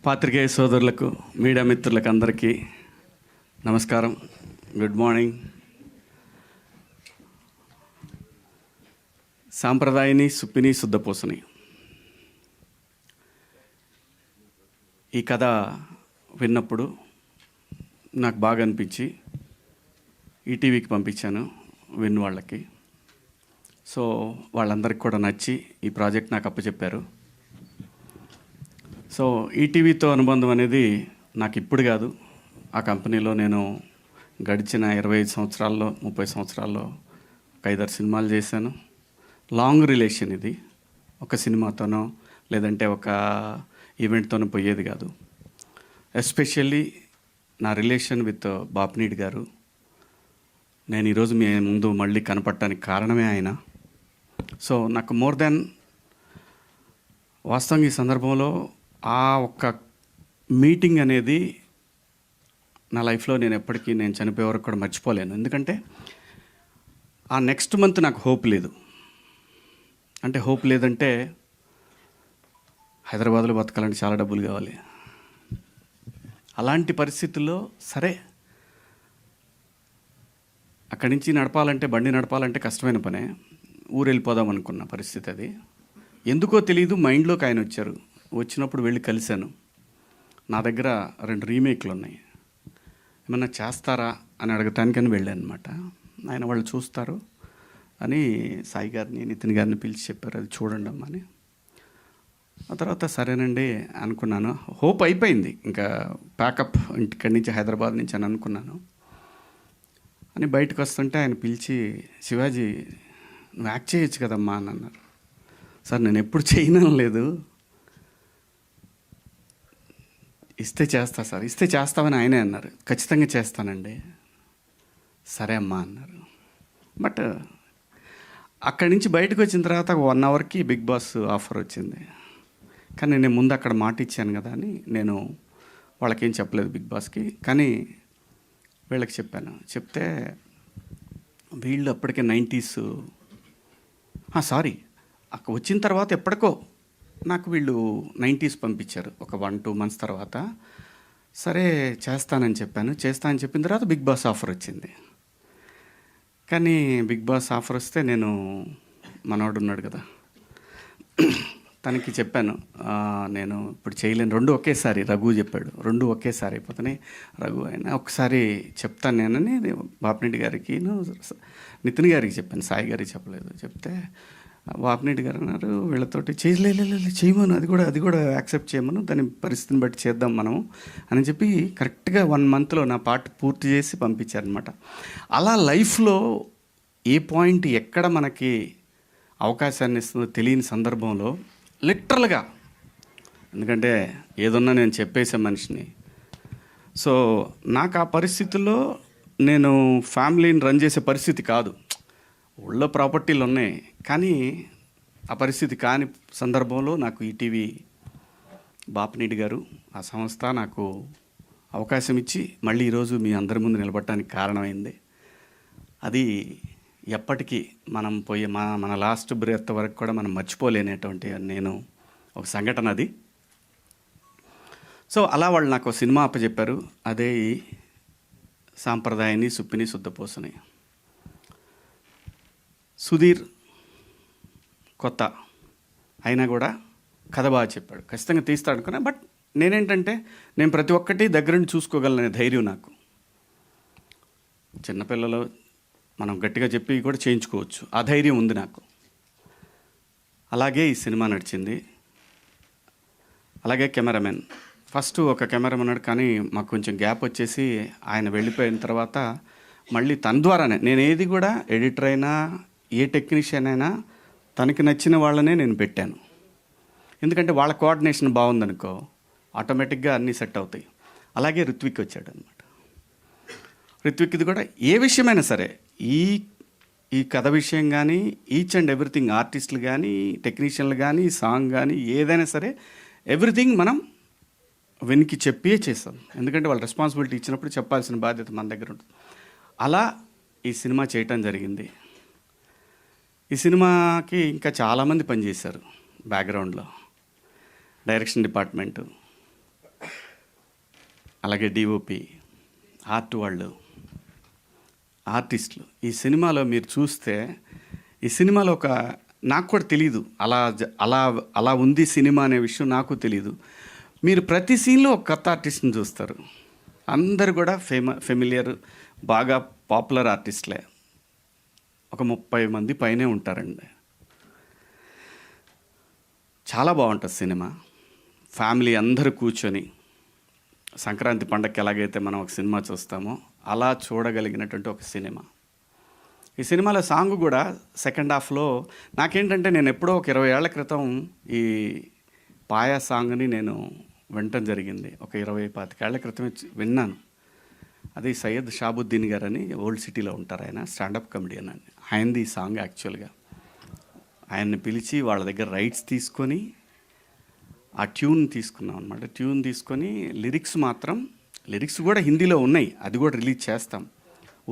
పాత్రికేయ సోదరులకు, మీడియా మిత్రులకు అందరికీ నమస్కారం. Good morning. సాంప్రదాయని సుప్పిని శుద్ధపూసని ఈ కథ విన్నప్పుడు నాకు బాగా అనిపించి ఈటీవీకి పంపించాను విన్ వాళ్ళకి. సో వాళ్ళందరికీ కూడా నచ్చి ఈ ప్రాజెక్ట్ నాకు అప్పచెప్పారు. సో ఈటీవీతో అనుబంధం అనేది నాకు ఇప్పుడు కాదు. ఆ కంపెనీలో నేను గడిచిన 25 సంవత్సరాల్లో 30 సంవత్సరాల్లో ఒక 5-6 సినిమాలు చేశాను. లాంగ్ రిలేషన్ ఇది. ఒక సినిమాతోనో లేదంటే ఒక ఈవెంట్తోనో పోయేది కాదు. ఎస్పెషల్లీ నా రిలేషన్ విత్ బాపినీడి గారు. నేను ఈరోజు మీ ముందు మళ్ళీ కనపడటానికి కారణమే ఆయన. సో నాకు మోర్ దెన్ వాస్తవంగా ఈ సందర్భంలో ఆ ఒక్క మీటింగ్ అనేది నా లైఫ్లో నేను ఎప్పటికీ నేను చనిపోయే వరకు కూడా మర్చిపోలేను. ఎందుకంటే ఆ నెక్స్ట్ మంత్ నాకు హోప్ లేదు. అంటే హోప్ లేదంటే హైదరాబాద్లో బతకాలంటే చాలా డబ్బులు కావాలి. అలాంటి పరిస్థితుల్లో సరే అక్కడి నుంచి నడపాలంటే, బండి నడపాలంటే కష్టమైన పనే. ఊరు వెళ్ళిపోదాం అనుకున్న పరిస్థితి అది. ఎందుకో తెలియదు, మైండ్లోకి ఆయన వచ్చారు. వచ్చినప్పుడు వెళ్ళి కలిశాను. నా దగ్గర 2 రీమేక్లు ఉన్నాయి, ఏమన్నా చేస్తారా అని అడగటానికని వెళ్ళాను అనమాట. ఆయన వాళ్ళు చూస్తారు అని సాయి గారిని, నితిన్ గారిని పిలిచి చెప్పారు, అది చూడండి అమ్మా అని. ఆ తర్వాత సరేనండి అనుకున్నాను. హోప్ అయిపోయింది, ఇంకా ప్యాకప్ ఇంటిక్కడి నుంచి హైదరాబాద్ నుంచి అని అనుకున్నాను. అని బయటకు వస్తుంటే ఆయన పిలిచి, శివాజీ నువ్వు యాక్ట్ చేయొచ్చు కదమ్మా అని అన్నారు. సార్ నేను ఎప్పుడు చేయడం లేదు, ఇస్తే చేస్తా సార్, ఇస్తే చేస్తామని ఆయనే అన్నారు. ఖచ్చితంగా చేస్తానండి. సరే అమ్మా అన్నారు. బట్ అక్కడి నుంచి బయటకు వచ్చిన తర్వాత 1 అవర్కి బిగ్ బాస్ ఆఫర్ వచ్చింది. కానీ నేను ముందు అక్కడ మాట ఇచ్చాను కదా అని నేను వాళ్ళకేం చెప్పలేదు బిగ్ బాస్కి. కానీ వీళ్ళకి చెప్పాను. చెప్తే వీళ్ళు అప్పటికే 90s సారీ అక్కడ వచ్చిన తర్వాత ఎప్పటికో నాకు వీళ్ళు 90s పంపించారు ఒక 1-2 months తర్వాత. సరే చేస్తానని చెప్పాను. చేస్తానని చెప్పిన తర్వాత బిగ్ బాస్ ఆఫర్ వచ్చింది. కానీ బిగ్ బాస్ ఆఫర్ వస్తే నేను, మనవాడు ఉన్నాడు కదా, తనకి చెప్పాను నేను ఇప్పుడు చేయలేను, 2 ఒకేసారి. రఘు చెప్పాడు 2 ఒకేసారి అయిపోతున్నాయి. రఘు అయినా ఒకసారి చెప్తాను నేనని బాపినీడి గారికి, నితిన్ గారికి చెప్పాను, సాయి గారికి చెప్పలేదు. చెప్తే బాపినీడి గారు అన్నారు వీళ్ళతోటి చేయమను, అది కూడా యాక్సెప్ట్ చేయమను, దాని పరిస్థితిని బట్టి చేద్దాం మనం అని చెప్పి కరెక్ట్గా 1 monthలో నా పార్ట్ పూర్తి చేసి పంపించారనమాట. అలా లైఫ్లో ఏ పాయింట్ ఎక్కడ మనకి అవకాశాన్ని ఇస్తుందో తెలియని సందర్భంలో లిటరల్గా, ఎందుకంటే ఏదన్నా నేను చెప్పేసే మనిషిని. సో నాకు ఆ పరిస్థితుల్లో నేను ఫ్యామిలీని రన్ చేసే పరిస్థితి కాదు. ఊళ్ళో ప్రాపర్టీలు ఉన్నాయి, కానీ ఆ పరిస్థితి కాని సందర్భంలో నాకు ఈటీవీ బాపినీడి గారు, ఆ సంస్థ నాకు అవకాశం ఇచ్చి మళ్ళీ ఈరోజు మీ అందరి ముందు నిలబడటానికి కారణమైంది. అది ఎప్పటికీ మనం పోయే మన లాస్ట్ బ్రెత్ వరకు కూడా మనం మర్చిపోలేనటువంటి నేను ఒక సంఘటన అది. సో అలా వాళ్ళు నాకు సినిమా అప్పచెప్పారు. అదే ఈ సాంప్రదాయని సుప్పిని శుద్ధపూసని. సుధీర్ కొత్త అయినా కూడా కథ బాగా చెప్పాడు, ఖచ్చితంగా తీస్తాడు అనుకున్నా. బట్ నేనేంటంటే నేను ప్రతి ఒక్కటి దగ్గరుండి చూసుకోగలనే ధైర్యం నాకు. చిన్నపిల్లలు మనం గట్టిగా చెప్పి కూడా చేయించుకోవచ్చు, ఆ ధైర్యం ఉంది నాకు. అలాగే ఈ సినిమా నడిచింది. అలాగే కెమెరామెన్, ఫస్ట్ ఒక కెమెరామెన్ ఉన్నాడు, కానీ మాకు కొంచెం గ్యాప్ వచ్చేసి ఆయన వెళ్ళిపోయిన తర్వాత మళ్ళీ తన ద్వారానే నేను ఏది కూడా, ఎడిటర్ అయినా ఏ టెక్నీషియన్ అయినా తనకి నచ్చిన వాళ్ళనే నేను పెట్టాను. ఎందుకంటే వాళ్ళ కోఆర్డినేషన్ బాగుందనుకో ఆటోమేటిక్గా అన్నీ సెట్ అవుతాయి. అలాగే రిత్విక్ వచ్చాడు అనమాట. రిత్విక్ది కూడా ఏ విషయమైనా సరే, ఈ కథ విషయం కానీ, ఈచ్ అండ్ ఎవ్రీథింగ్, ఆర్టిస్టులు కానీ, టెక్నీషియన్లు కానీ, సాంగ్ కానీ, ఏదైనా సరే ఎవ్రీథింగ్ మనం వెనక్కి చెప్పే చేస్తాం. ఎందుకంటే వాళ్ళు రెస్పాన్సిబిలిటీ ఇచ్చినప్పుడు చెప్పాల్సిన బాధ్యత మన దగ్గర ఉంటుంది. అలా ఈ సినిమా చేయటం జరిగింది. ఈ సినిమాకి ఇంకా చాలామంది పనిచేశారు బ్యాక్గ్రౌండ్లో. డైరెక్షన్ డిపార్ట్మెంటు, అలాగే డిఓపి, ఆర్ట్ వాళ్ళు, ఆర్టిస్టులు. ఈ సినిమాలో మీరు చూస్తే ఈ సినిమాలో నాకు కూడా తెలీదు అలా అలా ఉంది సినిమా అనే విషయం నాకు తెలీదు. మీరు ప్రతి సీన్లో ఒక కొత్త ఆర్టిస్ట్ని చూస్తారు. అందరు కూడా ఫెమిలియర్, బాగా పాపులర్ ఆర్టిస్టులే. ఒక 30 మంది పైనే ఉంటారండి. చాలా బాగుంటుంది సినిమా. ఫ్యామిలీ అందరూ కూర్చొని సంక్రాంతి పండగకి ఎలాగైతే మనం ఒక సినిమా చూస్తామో అలా చూడగలిగినటువంటి ఒక సినిమా. ఈ సినిమాలో సాంగ్ కూడా సెకండ్ హాఫ్లో నాకేంటంటే, నేను ఎప్పుడో ఒక 20 ఏళ్ల క్రితం ఈ పాయా సాంగ్ని నేను వినటం జరిగింది. ఒక 20-25 ఏళ్ల క్రితమే విన్నాను. అది సయ్యద్ షాబుద్దీన్ గారు అని ఓల్డ్ సిటీలో ఉంటారు. ఆయన స్టాండప్ కమెడియన్ అని. ఆయనది ఈ సాంగ్ యాక్చువల్గా. ఆయన్ని పిలిచి వాళ్ళ దగ్గర రైట్స్ తీసుకొని ఆ ట్యూన్ తీసుకున్నాం అనమాట. ట్యూన్ తీసుకొని లిరిక్స్ కూడా హిందీలో ఉన్నాయి, అది కూడా రిలీజ్ చేస్తాం.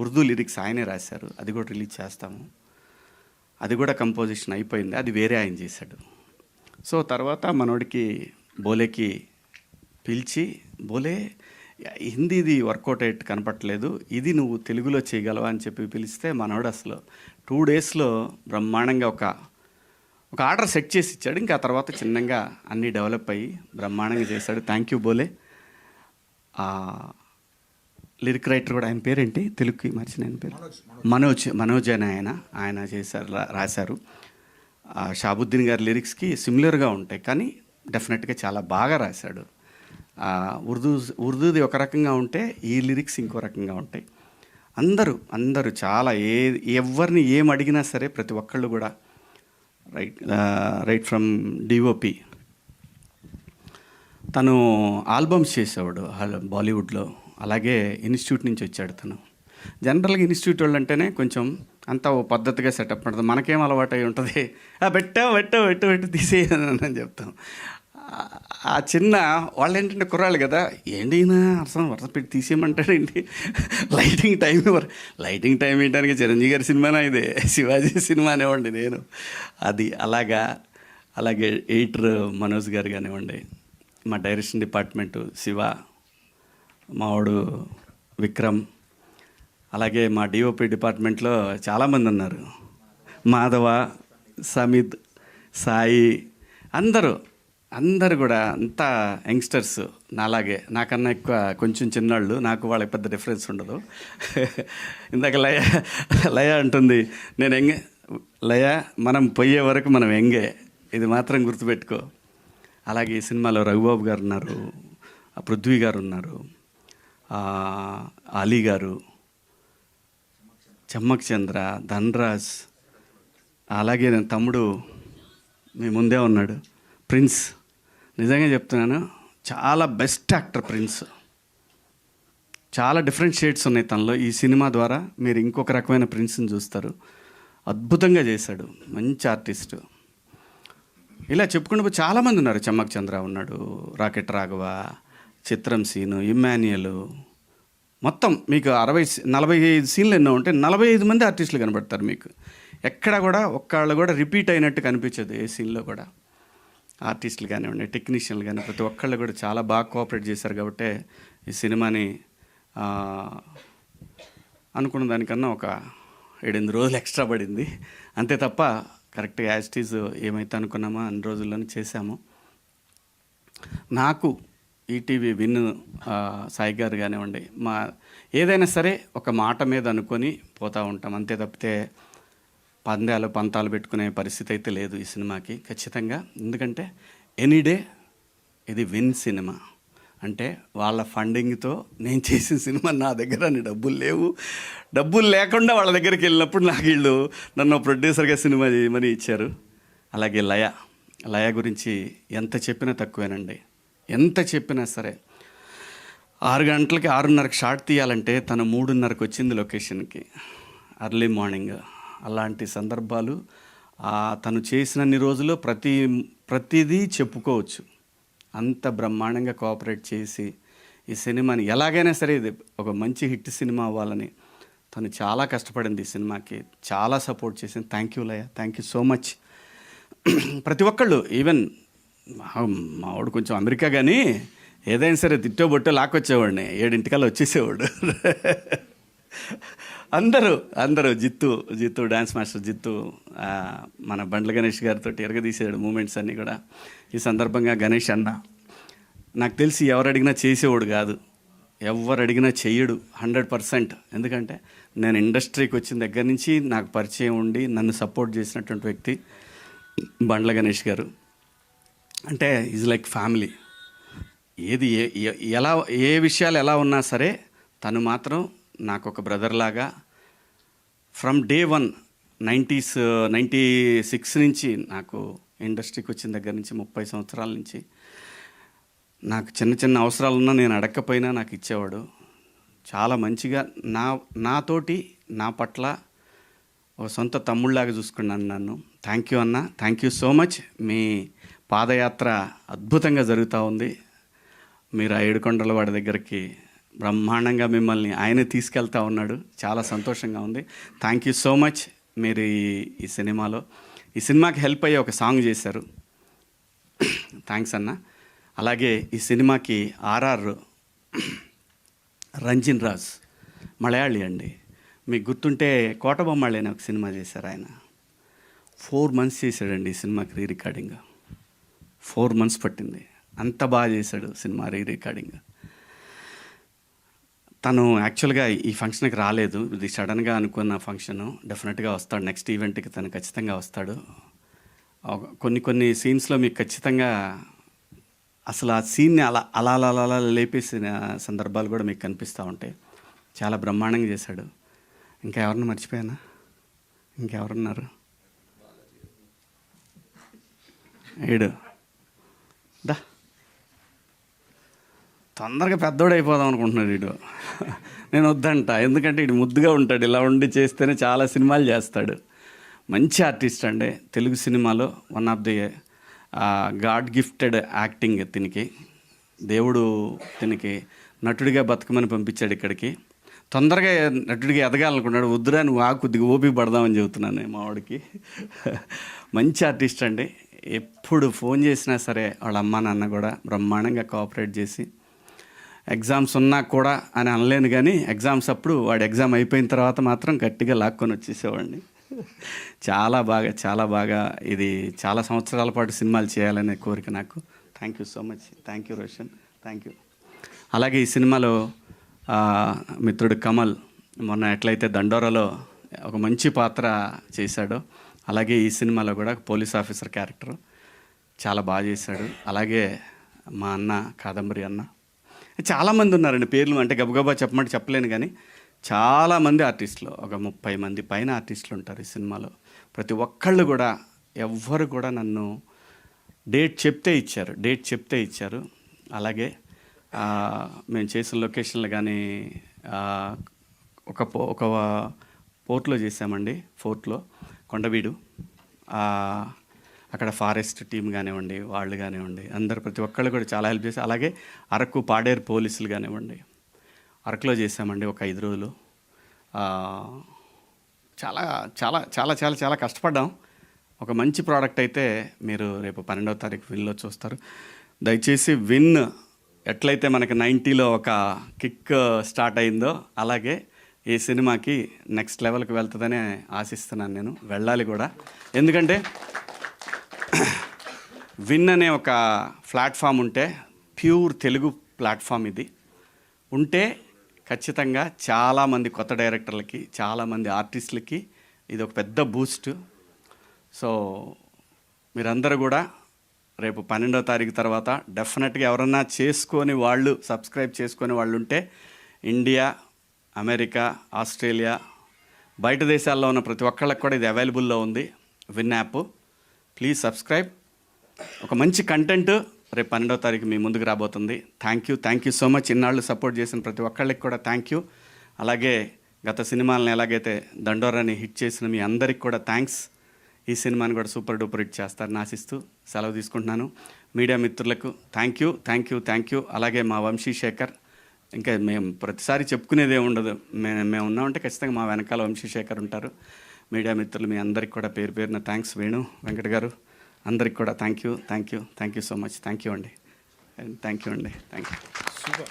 ఉర్దూ లిరిక్స్ ఆయనే రాశారు, అది కూడా రిలీజ్ చేస్తాము. అది కూడా కంపోజిషన్ అయిపోయింది, అది వేరే ఆయన చేశాడు. సో తర్వాత మనోడికి బోలేకి పిలిచి, బోలే హిందీది వర్కౌట్ అయ్యేట్టు కనపట్లేదు, ఇది నువ్వు తెలుగులో చేయగలవా అని చెప్పి పిలిస్తే మనోడు అసలు 2 డేస్లో బ్రహ్మాండంగా ఒక ఆర్డర్ సెట్ చేసి ఇచ్చాడు. ఇంకా ఆ తర్వాత చిన్నగా అన్నీ డెవలప్ అయ్యి బ్రహ్మాండంగా చేశాడు. Thank you Bole. Lyric writer కూడా, ఆయన పేరేంటి తెలుగుకి మర్చిన ఆయన పేరు, మనోజ్ అని ఆయన చేశారు, రాశారు. షాబుద్దీన్ గారి లిరిక్స్కి సిమిలర్గా ఉంటాయి, కానీ డెఫినెట్గా చాలా బాగా రాశాడు. ఉర్దూది ఒక రకంగా ఉంటే ఈ లిరిక్స్ ఇంకో రకంగా ఉంటాయి. అందరూ చాలా ఎవరిని ఏం అడిగినా సరే ప్రతి ఒక్కళ్ళు కూడా రైట్ ఫ్రమ్ డిఓపి. తను ఆల్బమ్స్ చేసేవాడు బాలీవుడ్లో, అలాగే ఇన్స్టిట్యూట్ నుంచి వచ్చాడు తను. జనరల్గా ఇన్స్టిట్యూట్ వాళ్ళు అంటేనే కొంచెం అంతా ఓ పద్ధతిగా సెటప్ ఉంటుంది. మనకేం అలవాటు అయి ఉంటుంది, పెట్టు తీసేయని చెప్తాం. ఆ చిన్న వాళ్ళు ఏంటంటే కుర్రాళ్ళు కదా, ఏంటి వరుస పెట్టి తీసేయమంటాడేంటి, లైటింగ్ టైం ఏంటానికి చిరంజీవి గారి సినిమానా ఇదే, శివాజీ సినిమా అనేవ్వండి నేను. అది అలాగే ఎడిటర్ మనోజ్ గారు కానివ్వండి, మా డైరెక్షన్ డిపార్ట్మెంటు శివ, మావాడు విక్రమ్, అలాగే మా డిఓపి డిపార్ట్మెంట్లో చాలామంది ఉన్నారు, మాధవ, సమిత్, సాయి, అందరూ కూడా అంతా యంగ్స్టర్స్. నాకన్నా ఎక్కువ కొంచెం చిన్నాళ్ళు, నాకు వాళ్ళకి పెద్ద డిఫరెన్స్ ఉండదు. ఇందాక లయ అంటుంది, నేను ఎంగే లయ, మనం పోయే వరకు మనం ఎంగే, ఇది మాత్రం గుర్తుపెట్టుకో. అలాగే ఈ సినిమాలో రఘుబాబు గారు ఉన్నారు, పృథ్వీ గారు ఉన్నారు, అలీ గారు, చమ్మక్ చంద్ర, ధన్రాజ్, అలాగే నేను తమ్ముడు మీ ముందే ఉన్నాడు ప్రిన్స్. నిజంగా చెప్తున్నాను, చాలా బెస్ట్ యాక్టర్ ప్రిన్స్. చాలా డిఫరెంట్ షేడ్స్ ఉన్నాయి తనలో. ఈ సినిమా ద్వారా మీరు ఇంకొక రకమైన ప్రిన్స్ని చూస్తారు. అద్భుతంగా చేశాడు, మంచి ఆర్టిస్టు. ఇలా చెప్పుకుంటూ చాలామంది ఉన్నారు. చమ్మక్ చంద్ర ఉన్నాడు, రాకెట్ రాఘవ, చిత్రం సీను, ఇమ్మాన్యుయల్, మొత్తం మీకు 45 సీన్లు ఎన్నో ఉంటే 45 మంది ఆర్టిస్టులు కనబడతారు మీకు. ఎక్కడ కూడా ఒక్కళ్ళు కూడా రిపీట్ అయినట్టు కనిపించదు ఏ సీన్లో కూడా. ఆర్టిస్టులు కానివ్వండి, టెక్నీషియన్లు కానీ ప్రతి ఒక్కళ్ళు కూడా చాలా బాగా కోఆపరేట్ చేశారు. కాబట్టి ఈ సినిమాని అనుకున్న దానికన్నా ఒక 7-8 రోజులు ఎక్స్ట్రా పడింది అంతే తప్ప, కరెక్ట్గా యాజ్ ఇట్ ఈజ్ ఏమైతే అనుకున్నామో అన్ని రోజుల్లోనే చేశాము. నాకు ఈటీవీ విన్ సాయి గారు కానివ్వండి, ఏదైనా సరే ఒక మాట మీద అనుకొని పోతూ ఉంటాం అంతే తప్పితే పంతాలు పెట్టుకునే పరిస్థితి అయితే లేదు ఈ సినిమాకి ఖచ్చితంగా. ఎందుకంటే ఎనీడే ఇది విన్ సినిమా అంటే వాళ్ళ ఫండింగ్తో నేను చేసిన సినిమా. నా దగ్గర డబ్బులు లేకుండా వాళ్ళ దగ్గరికి వెళ్ళినప్పుడు నాకు వీళ్ళు నన్ను ప్రొడ్యూసర్గా సినిమా చేయమని ఇచ్చారు. అలాగే లయ గురించి ఎంత చెప్పినా తక్కువేనండి. ఎంత చెప్పినా సరే 6 గంటలకి 6:30కి షాట్ తీయాలంటే తను 3:30కి వచ్చింది లొకేషన్కి, అర్లీ మార్నింగ్. అలాంటి సందర్భాలు తను చేసినన్ని రోజులు ప్రతిదీ చెప్పుకోవచ్చు. అంత బ్రహ్మాండంగా కోఆపరేట్ చేసి ఈ సినిమాని ఎలాగైనా సరే ఇది ఒక మంచి హిట్ సినిమా అవ్వాలని తను చాలా కష్టపడింది. ఈ సినిమాకి చాలా సపోర్ట్ చేసింది. Thank you Laya, thank you so much. ప్రతి ఒక్కళ్ళు, ఈవెన్ మావాడు కొంచెం అమెరికా కానీ ఏదైనా సరే తిట్టో బొట్టో లాక్కొచ్చేవాడిని, 7 వచ్చేసేవాడు. అందరూ జిత్తు డ్యాన్స్ మాస్టర్ జిత్తు, మన బండ్ల గణేష్ గారితో ఎరగదీసాడు మూమెంట్స్ అన్నీ కూడా. ఈ సందర్భంగా గణేష్ అన్న నాకు తెలిసి ఎవరు అడిగినా చేసేవాడు కాదు, ఎవరు అడిగినా చెయ్యడు 100%. ఎందుకంటే నేను ఇండస్ట్రీకి వచ్చిన దగ్గర నుంచి నాకు పరిచయం ఉండి నన్ను సపోర్ట్ చేసినటువంటి వ్యక్తి బండ్ల గణేష్ గారు. అంటే ఈజ్ లైక్ ఫ్యామిలీ. ఏది ఎలా ఏ విషయాలు ఎలా ఉన్నా సరే తను మాత్రం నాకు ఒక బ్రదర్ లాగా ఫ్రమ్ డే 1 96 నుంచి నాకు ఇండస్ట్రీకి వచ్చిన దగ్గర నుంచి 30 సంవత్సరాల నుంచి నాకు చిన్న చిన్న అవసరాలు ఉన్నా నేను అడగకపోయినా నాకు ఇచ్చేవాడు. చాలా మంచిగా నాతోటి నా పట్ల ఒక సొంత తమ్ముళ్ళలాగా చూసుకున్నాను నన్ను. థ్యాంక్ యూ అన్న, థ్యాంక్ యూ సో మచ్. మీ పాదయాత్ర అద్భుతంగా జరుగుతూ ఉంది. మీరు ఆ ఏడుకొండల వాడి దగ్గరికి బ్రహ్మాండంగా మిమ్మల్ని ఆయనే తీసుకెళ్తా ఉన్నాడు. చాలా సంతోషంగా ఉంది. Thank you so much. మీరు ఈ సినిమాకి హెల్ప్ అయ్యే ఒక సాంగ్ చేశారు. థ్యాంక్స్ అన్న. అలాగే ఈ సినిమాకి ఆర్ఆర్ రంజిన్ రాజ్ మలయాళీ అండి. మీకు గుర్తుంటే కోటబొమ్మాళి అనే ఒక సినిమా చేశారు ఆయన. 4 months చేశాడండి ఈ సినిమాకి రీ రికార్డింగ్. 4 months పట్టింది. అంత బాగా చేశాడు సినిమా రీ రికార్డింగ్. తను యాక్చువల్గా ఈ ఫంక్షన్కి రాలేదు, ఇది సడన్గా అనుకున్న ఫంక్షను. డెఫినెట్గా వస్తాడు, నెక్స్ట్ ఈవెంట్కి తను ఖచ్చితంగా వస్తాడు. కొన్ని సీన్స్లో మీకు ఖచ్చితంగా అసలు ఆ సీన్ని అలా లేపేసిన సందర్భాలు కూడా మీకు కనిపిస్తూ ఉంటాయి. చాలా బ్రహ్మాండంగా చేశాడు. ఇంకా ఎవరిని మర్చిపోయానా? ఇంకెవరున్నారు? ఏడు దా తొందరగా పెద్దోడు అయిపోదాం అనుకుంటున్నాడు వీడు. నేను వద్దంట, ఎందుకంటే వీడు ముద్దుగా ఉంటాడు, ఇలా ఉండి చేస్తేనే చాలా సినిమాలు చేస్తాడు. మంచి ఆర్టిస్ట్ అండి. తెలుగు సినిమాలో one of the God gifted acting. దేవుడు తినికి నటుడిగా బతకమని పంపించాడు ఇక్కడికి. తొందరగా నటుడిగా ఎదగాలనుకున్నాడు. వద్దురా నువ్వు కొద్దిగా ఓపిక పడదామని చెబుతున్నాను మా వాడికి. మంచి ఆర్టిస్ట్ అండి. ఎప్పుడు ఫోన్ చేసినా సరే వాళ్ళ అమ్మ నాన్న కూడా బ్రహ్మాండంగా కోఆపరేట్ చేసి, ఎగ్జామ్స్ ఉన్నా కూడా అని అనలేను కానీ ఎగ్జామ్స్ అప్పుడు వాడు ఎగ్జామ్ అయిపోయిన తర్వాత మాత్రం గట్టిగా లాక్కొని వచ్చేసేవాడిని. చాలా బాగా ఇది చాలా సంవత్సరాల పాటు సినిమాలు చేయాలనే కోరిక నాకు. Thank you so much. Thank you Roshan, thank you. అలాగే ఈ సినిమాలో మిత్రుడు కమల్ మొన్న ఎట్లయితే దండోరాలో ఒక మంచి పాత్ర చేశాడో, అలాగే ఈ సినిమాలో కూడా పోలీస్ ఆఫీసర్ క్యారెక్టర్ చాలా బాగా చేశాడు. అలాగే మా అన్న కాదంబరి అన్న, చాలామంది ఉన్నారండి. పేర్లు అంటే గబగబా చెప్పమంటే చెప్పలేను కానీ చాలామంది ఆర్టిస్టులు, ఒక 30 మంది పైన ఆర్టిస్టులు ఉంటారు ఈ సినిమాలో. ప్రతి ఒక్కళ్ళు కూడా ఎవ్వరు కూడా నన్ను డేట్ చెప్తే ఇచ్చారు. అలాగే మేము చేసిన లొకేషన్లు కానీ ఒక పోర్ట్లో చేసామండి. ఫోర్ట్లో కొండవీడు, అక్కడ ఫారెస్ట్ టీం కానివ్వండి, వాళ్ళు కానివ్వండి, అందరు ప్రతి ఒక్కళ్ళు కూడా చాలా హెల్ప్ చేశారు. అలాగే అరకు పాడేరు పోలీసులు కానివ్వండి, అరకులో చేసామండి ఒక 5 రోజులు. చాలా చాలా చాలా చాలా చాలా కష్టపడ్డాం. ఒక మంచి ప్రోడక్ట్ అయితే మీరు రేపు 12వ తారీఖు విన్లో చూస్తారు. దయచేసి విన్ ఎట్లయితే మనకి 90లో ఒక కిక్ స్టార్ట్ అయిందో అలాగే ఈ సినిమాకి నెక్స్ట్ లెవెల్కి వెళ్తుందని ఆశిస్తున్నాను. నేను వెళ్ళాలి కూడా. ఎందుకంటే విన్ అనే ఒక ప్లాట్ఫామ్ ఉంటే, ప్యూర్ తెలుగు ప్లాట్ఫామ్ ఇది ఉంటే ఖచ్చితంగా చాలామంది కొత్త డైరెక్టర్లకి, చాలామంది ఆర్టిస్టులకి ఇది ఒక పెద్ద బూస్ట్. సో మీరందరూ కూడా రేపు 12వ తారీఖు తర్వాత డెఫినెట్గా ఎవరన్నా సబ్స్క్రైబ్ చేసుకొని వాళ్ళు ఉంటే, ఇండియా, అమెరికా, ఆస్ట్రేలియా, బయట దేశాల్లో ఉన్న ప్రతి ఒక్కళ్ళకి కూడా ఇది అవైలబుల్లో ఉంది విన్ యాప్. Please subscribe. ఒక మంచి కంటెంట్ రేపు 12వ తారీఖు మీ ముందుకు రాబోతుంది. Thank you so much. ఇన్నాళ్ళు సపోర్ట్ చేసిన ప్రతి ఒక్కళ్ళకి కూడా థ్యాంక్ యూ. అలాగే గత సినిమాలను ఎలాగైతే దండోరాని హిట్ చేసిన మీ అందరికి కూడా థ్యాంక్స్. ఈ సినిమాని కూడా సూపర్ డూపర్ హిట్ చేస్తారని ఆశిస్తూ సెలవు తీసుకుంటున్నాను. మీడియా మిత్రులకు థ్యాంక్ యూ. అలాగే మా వంశీశేఖర్, ఇంకా మేము ప్రతిసారి చెప్పుకునేదే ఉండదు, మేము ఉన్నామంటే ఖచ్చితంగా మా వెనకాల వంశీశేఖర్ ఉంటారు. మీడియా మిత్రులు మీ అందరికి కూడా పేరున థ్యాంక్స్. వేణు వెంకట గారు అందరికి కూడా thank you so much. Thank you అండి. అండ్ థ్యాంక్ యూ అండి, థ్యాంక్ యూ. సూపర్.